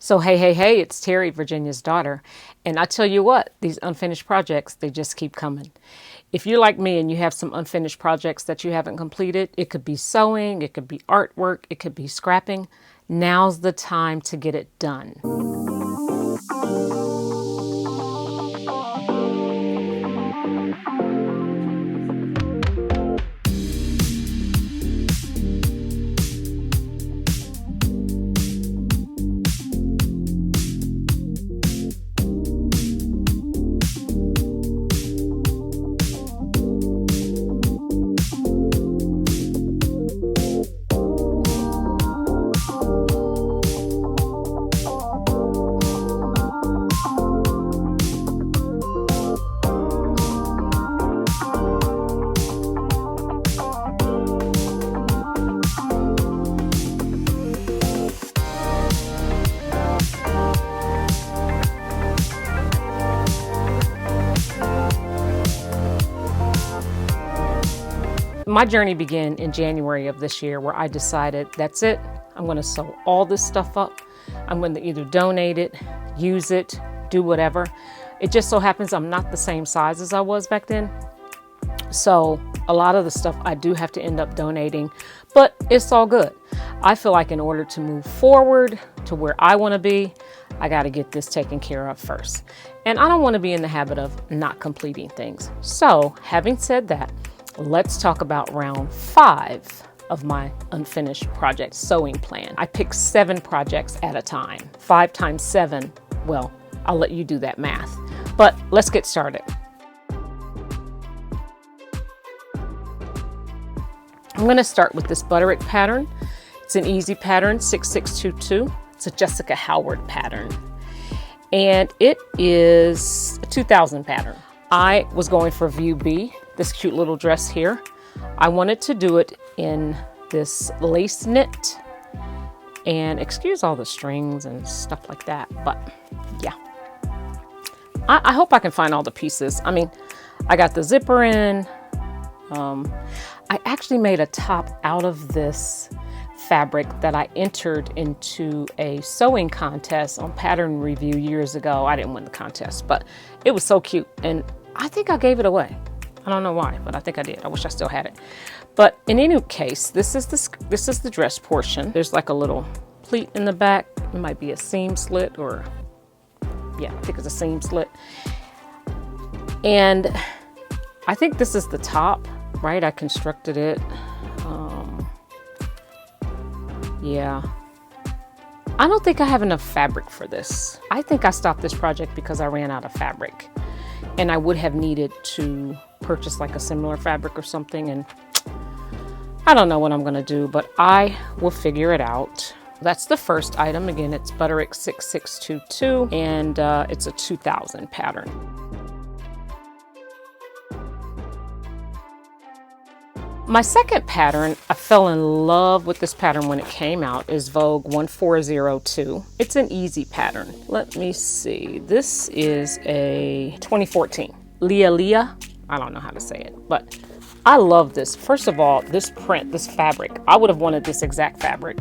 So hey, it's Terry, Virginia's daughter. And I tell you what, these unfinished projects, they just keep coming. If you're like me and you have some unfinished projects that you haven't completed, it could be sewing, it could be artwork, it could be scrapping. Now's the time to get it done. My journey began in January of this year where I decided that's it. I'm going to sew all this stuff up. I'm going to either donate it, use it, do whatever. It just so happens I'm not the same size as I was back then. So a lot of the stuff I do have to end up donating, but it's all good. I feel like in order to move forward to where I want to be, I got to get this taken care of first. And I don't want to be in the habit of not completing things. So having said that, let's talk about round 5 of my unfinished project sewing plan. I picked 7 projects at a time. 5 times 7, well, I'll let you do that math. But let's get started. I'm going to start with this Butterick pattern. It's an easy pattern, 6622. It's a Jessica Howard pattern. And it is a 2000 pattern. I was going for view B, this cute little dress here. I wanted to do it in this lace knit, and excuse all the strings and stuff like that, but yeah. I hope I can find all the pieces. I mean, I got the zipper in. I actually made a top out of this fabric that I entered into a sewing contest on Pattern Review years ago. I didn't win the contest, but it was so cute, and I think I gave it away. I don't know why, but I think I did. I wish I still had it. But in any case, this is the dress portion. There's like a little pleat in the back. It might be a seam slit, or yeah, I think it's a seam slit. And I think this is the top, right? I constructed it. Yeah. I don't think I have enough fabric for this. I think I stopped this project because I ran out of fabric. And I would have needed to purchase like a similar fabric or something. And I don't know what I'm gonna do, but I will figure it out. That's the first item. Again, it's Butterick 6622, and it's a 2000 pattern. My second pattern, I fell in love with this pattern when it came out, is Vogue 1402. It's an easy pattern. Let me see. This is a 2014. Leah. I don't know how to say it, but I love this. First of all, this print, this fabric, I would have wanted this exact fabric.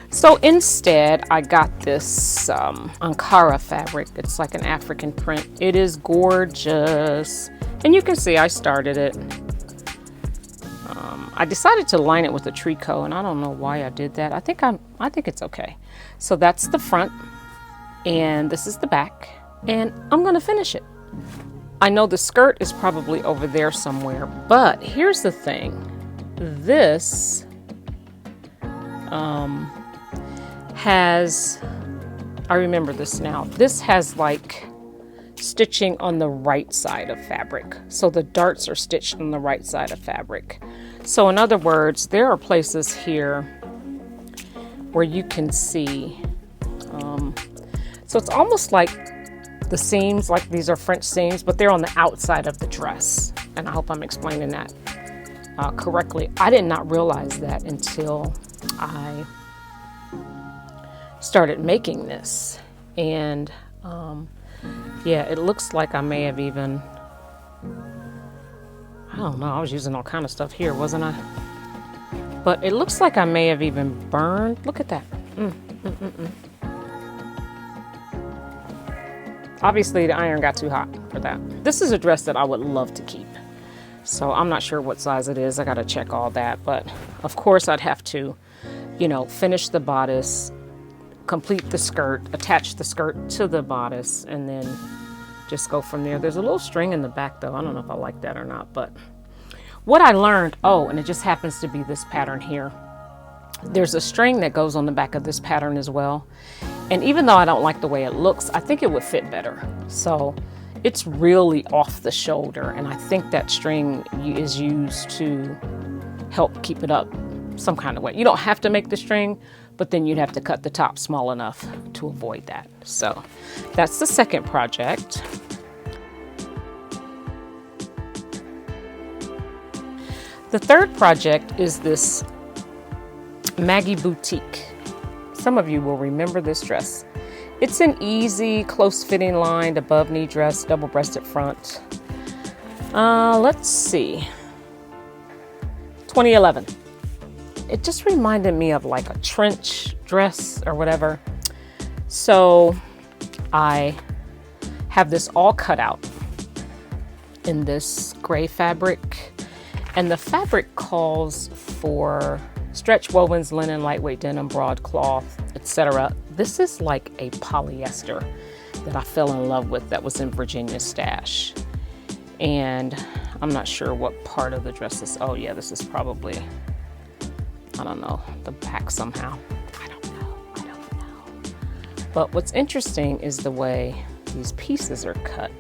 So instead, I got this Ankara fabric. It's like an African print. It is gorgeous. And you can see I started it. I decided to line it with a tricot, and I don't know why I did that. I think it's okay. So that's the front, and this is the back, and I'm gonna finish it. I know the skirt is probably over there somewhere, but here's the thing. This has, I remember this now, this has like stitching on the right side of fabric. So the darts are stitched on the right side of fabric. So in other words, there are places here where you can see, so it's almost like the seams, like these are French seams, but they're on the outside of the dress. And I hope I'm explaining that correctly. I did not realize that until I started making this. And yeah, it looks like I may have even, I don't know, I was using all kind of stuff here, wasn't I? But it looks like I may have even burned, look at that. Obviously the iron got too hot for that. This is a dress that I would love to keep. So I'm not sure what size it is. I gotta check all that. But of course I'd have to, you know, finish the bodice, complete the skirt, attach the skirt to the bodice, and then just go from there. There's a little string in the back though. I don't know if I like that or not, but what I learned, oh, and it just happens to be this pattern here. There's a string that goes on the back of this pattern as well. And even though I don't like the way it looks, I think it would fit better. So it's really off the shoulder. And I think that string is used to help keep it up some kind of way. You don't have to make the string, but then you'd have to cut the top small enough to avoid that. So that's the second project. The third project is this Maggie Boutique. Some of you will remember this dress. It's an easy, close-fitting lined above knee dress, double-breasted front. Let's see. 2011. It just reminded me of like a trench dress or whatever. So I have this all cut out in this gray fabric. And the fabric calls for stretch wovens, linen, lightweight denim, broadcloth, etc. This is like a polyester that I fell in love with that was in Virginia Stash. And I'm not sure what part of the dress is. Oh yeah, this is probably, I don't know, the back somehow. I don't know. But what's interesting is the way these pieces are cut.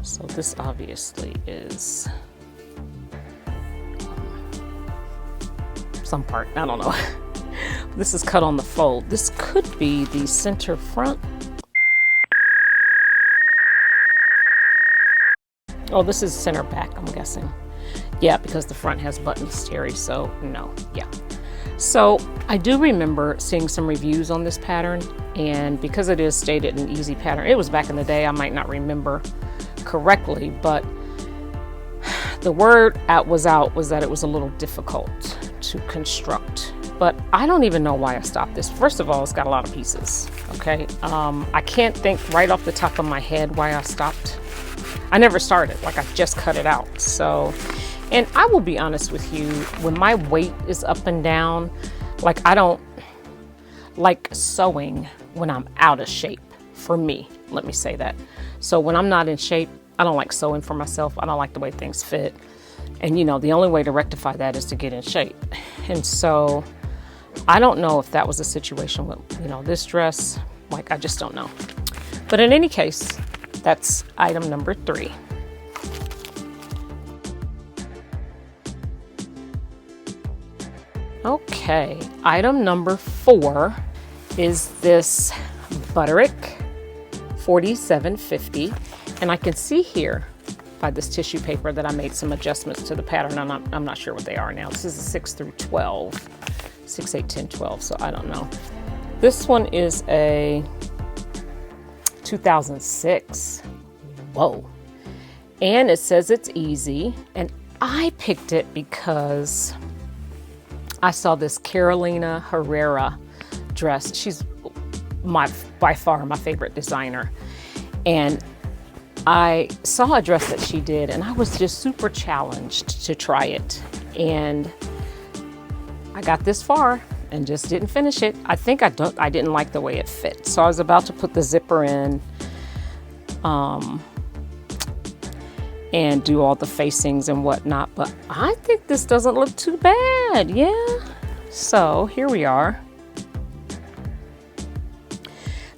So this obviously is some part, I don't know. This is cut on the fold. This could be the center front. Oh, this is center back, I'm guessing. Yeah, because the front has buttons, Terry, so no, yeah. So I do remember seeing some reviews on this pattern, and because it is stated an easy pattern, it was back in the day, I might not remember correctly, but the word was that it was a little difficult to construct. But I don't even know why I stopped this. First of all, it's got a lot of pieces, okay? I can't think right off the top of my head why I stopped. I never started, like I just cut it out. So, and I will be honest with you, when my weight is up and down, like I don't like sewing when I'm out of shape, for me, let me say that. So when I'm not in shape, I don't like sewing for myself. I don't like the way things fit. And you know, the only way to rectify that is to get in shape. And so I don't know if that was a situation with, you know, this dress, like I just don't know. But in any case, that's item number 3. Okay, item number 4 is this Butterick 4750. And I can see here by this tissue paper that I made some adjustments to the pattern. I'm not sure what they are now. This is a 6 through 12, 6, 8, 10, 12, so I don't know. This one is a 2006. Whoa. And it says it's easy. And I picked it because I saw this Carolina Herrera dress. She's by far my favorite designer. And I saw a dress that she did and I was just super challenged to try it. And I got this far and just didn't finish it. I think I didn't like the way it fit. So I was about to put the zipper in and do all the facings and whatnot, but I think this doesn't look too bad, yeah. So here we are.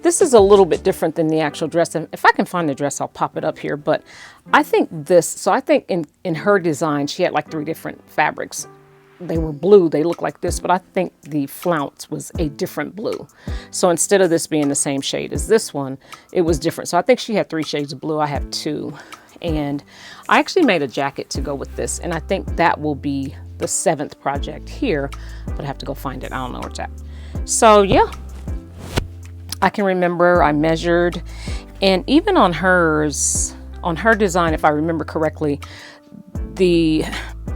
This is a little bit different than the actual dress, and if I can find the dress, I'll pop it up here, but I think this, so I think in her design, she had like 3 different fabrics. They were blue, they look like this, but I think the flounce was a different blue. So instead of this being the same shade as this one, it was different. So I think she had 3 shades of blue, I have 2. And I actually made a jacket to go with this, and I think that will be the 7th project here, but I have to go find it. I don't know where it's at. So yeah, I can remember I measured, and even on hers, on her design, if I remember correctly, the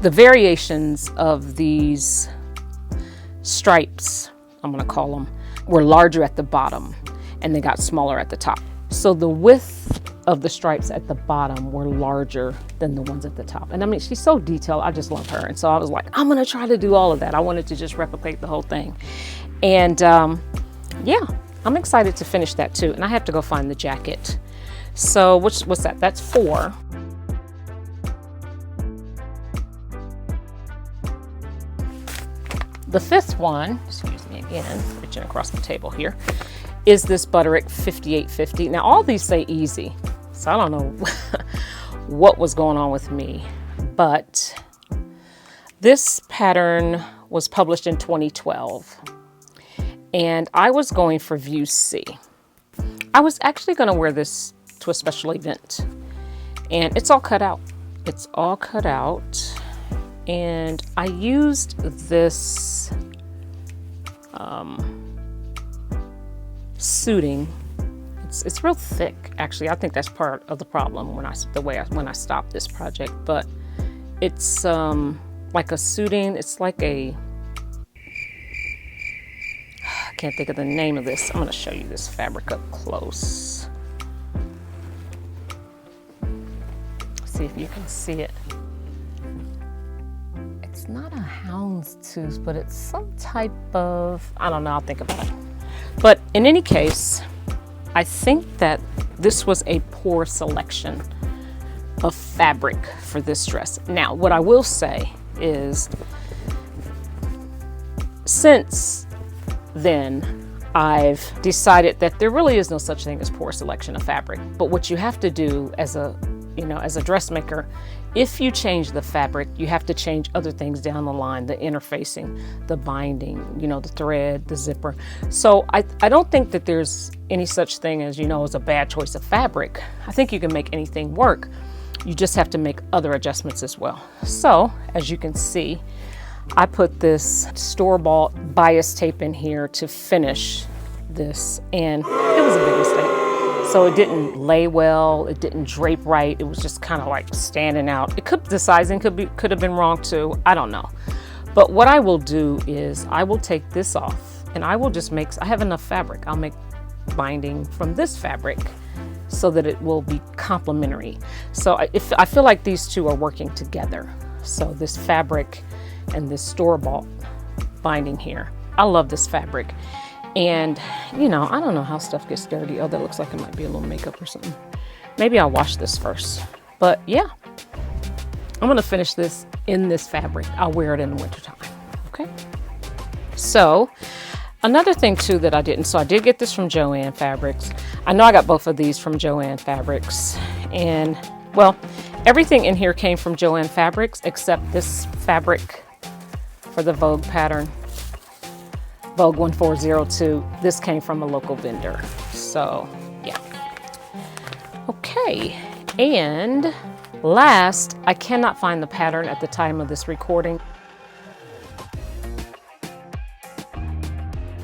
variations of these stripes I'm gonna call them, were larger at the bottom and they got smaller at the top. So the width of the stripes at the bottom were larger than the ones at the top. And I mean, she's so detailed, I just love her. And so I was like, I'm gonna try to do all of that. I wanted to just replicate the whole thing. And yeah, I'm excited to finish that too. And I have to go find the jacket. So what's that? That's 4. The 5th one, excuse me again, reaching across the table here, is this Butterick 5850. Now all these say easy, so I don't know what was going on with me, but this pattern was published in 2012 and I was going for view C. I was actually going to wear this to a special event and it's all cut out. It's all cut out. And I used this suiting. It's real thick, actually. I think that's part of the problem when I stopped this project. But it's like a suiting. It's like a, I can't think of the name of this. I'm going to show you this fabric up close. See if you can see it. It's not a houndstooth, but it's some type of, I don't know, I'll think about it. But in any case, I think that this was a poor selection of fabric for this dress. Now, what I will say is, since then, I've decided that there really is no such thing as poor selection of fabric. But what you have to do as a dressmaker, if you change the fabric, you have to change other things down the line, the interfacing, the binding, the thread, the zipper. So I don't think that there's any such thing as, as a bad choice of fabric. I think you can make anything work. You just have to make other adjustments as well. So as you can see, I put this store-bought bias tape in here to finish this, and it was a big mistake. So it didn't lay well, it didn't drape right, it was just kind of like standing out. The sizing could have been wrong too, I don't know. But what I will do is I will take this off and I will just I have enough fabric. I'll make binding from this fabric so that it will be complementary. So I feel like these two are working together. So this fabric and this store-bought binding here. I love this fabric. And, I don't know how stuff gets dirty. Oh, that looks like it might be a little makeup or something. Maybe I'll wash this first. But yeah, I'm gonna finish this in this fabric. I'll wear it in the wintertime, okay? So, another thing too that I did get this from Joann Fabrics. I know I got both of these from Joann Fabrics. And, well, everything in here came from Joann Fabrics except this fabric for the Vogue pattern. Vogue 1402, this came from a local vendor. So, yeah. Okay, and last, I cannot find the pattern at the time of this recording.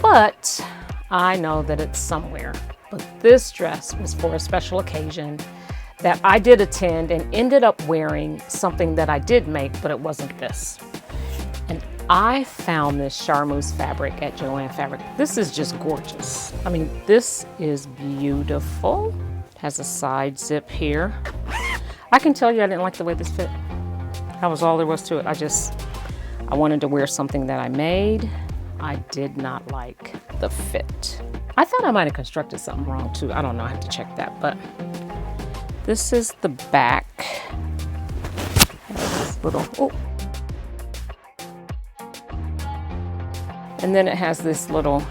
But I know that it's somewhere. But this dress was for a special occasion that I did attend and ended up wearing something that I did make, but it wasn't this. And I found this charmeuse fabric at Joann Fabric. This is just gorgeous. I mean, this is beautiful. It has a side zip here. I can tell you I didn't like the way this fit. That was all there was to it. I wanted to wear something that I made. I did not like the fit. I thought I might have constructed something wrong too. I don't know, I have to check that, but this is the back. This little, oh. And then it has this little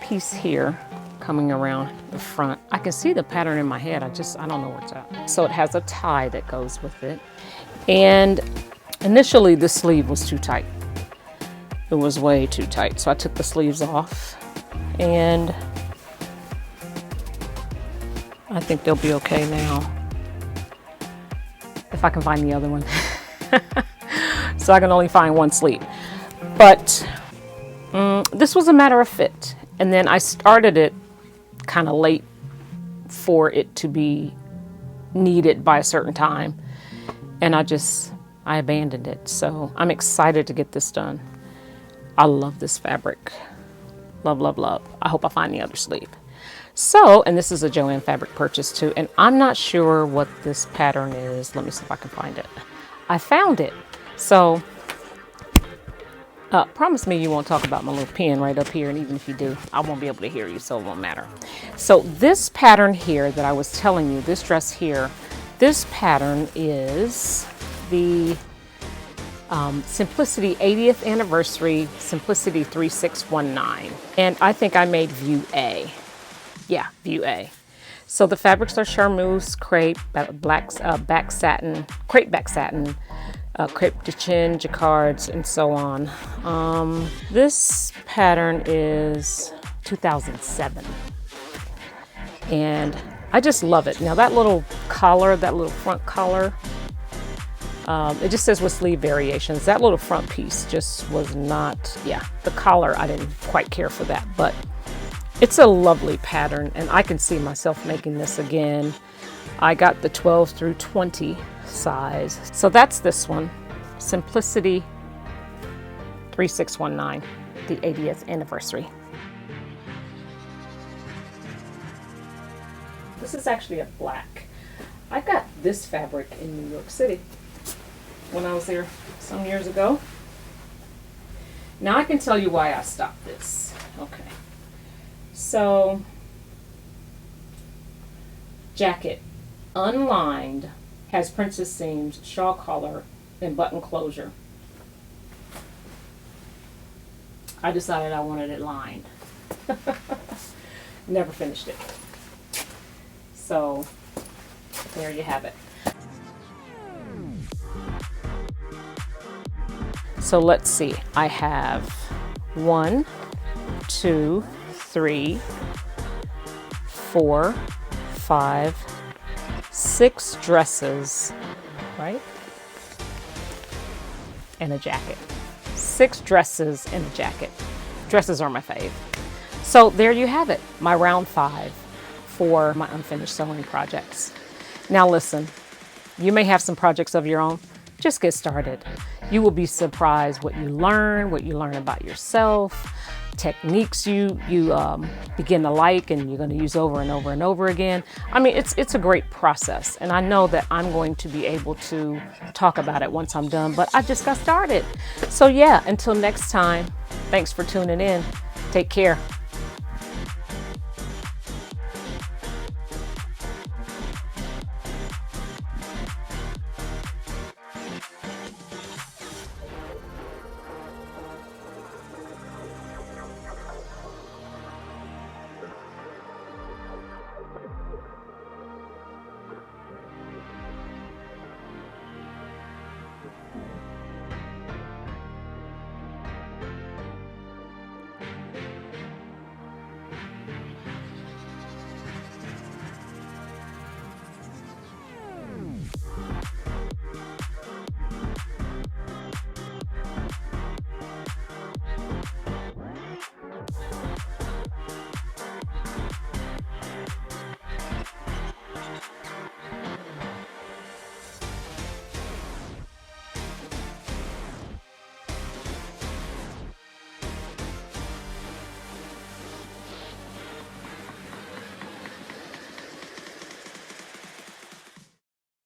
piece here coming around the front. I can see the pattern in my head. I don't know where it's at. So it has a tie that goes with it. And initially the sleeve was too tight. It was way too tight. So I took the sleeves off and I think they'll be okay now. If I can find the other one. So I can only find one sleeve. But this was a matter of fit. And then I started it kind of late for it to be needed by a certain time. And I abandoned it. So I'm excited to get this done. I love this fabric. Love, love, love. I hope I find the other sleeve. So, and this is a Joann fabric purchase too, and I'm not sure what this pattern is. Let me see if I can find it. I found it. So, promise me you won't talk about my little pen right up here, and even if you do, I won't be able to hear you, so it won't matter. So this pattern here that I was telling you, this dress here, this pattern is the Simplicity 80th Anniversary Simplicity 3619. And I think I made View A. Yeah, View A. So the fabrics are charmeuse, crepe, back satin, crepe back satin, crepe de chine, jacquards, and so on. This pattern is 2007. And I just love it. Now that little collar, that little front collar, it just says with sleeve variations. That little front piece just was not, yeah, the collar, I didn't quite care for that, but it's a lovely pattern, and I can see myself making this again. I got the 12 through 20 size. So that's this one, Simplicity 3619, the 80th anniversary. This is actually a black. I got this fabric in New York City when I was there some years ago. Now I can tell you why I stopped this. Okay. So, jacket, unlined, has princess seams, shawl collar, and button closure. I decided I wanted it lined. Never finished it. So, there you have it. So let's see, I have 1, 2, 3, 4, 5, 6 dresses, right? And a jacket. 6 dresses and a jacket. Dresses are my fave. So there you have it, my round 5 for my unfinished sewing projects. Now listen, you may have some projects of your own. Just get started. You will be surprised what you learn about yourself, techniques you begin to like and you're going to use over and over and over again. I mean, it's a great process, and I know that I'm going to be able to talk about it once I'm done, but I just got started. So yeah, until next time, thanks for tuning in. Take care.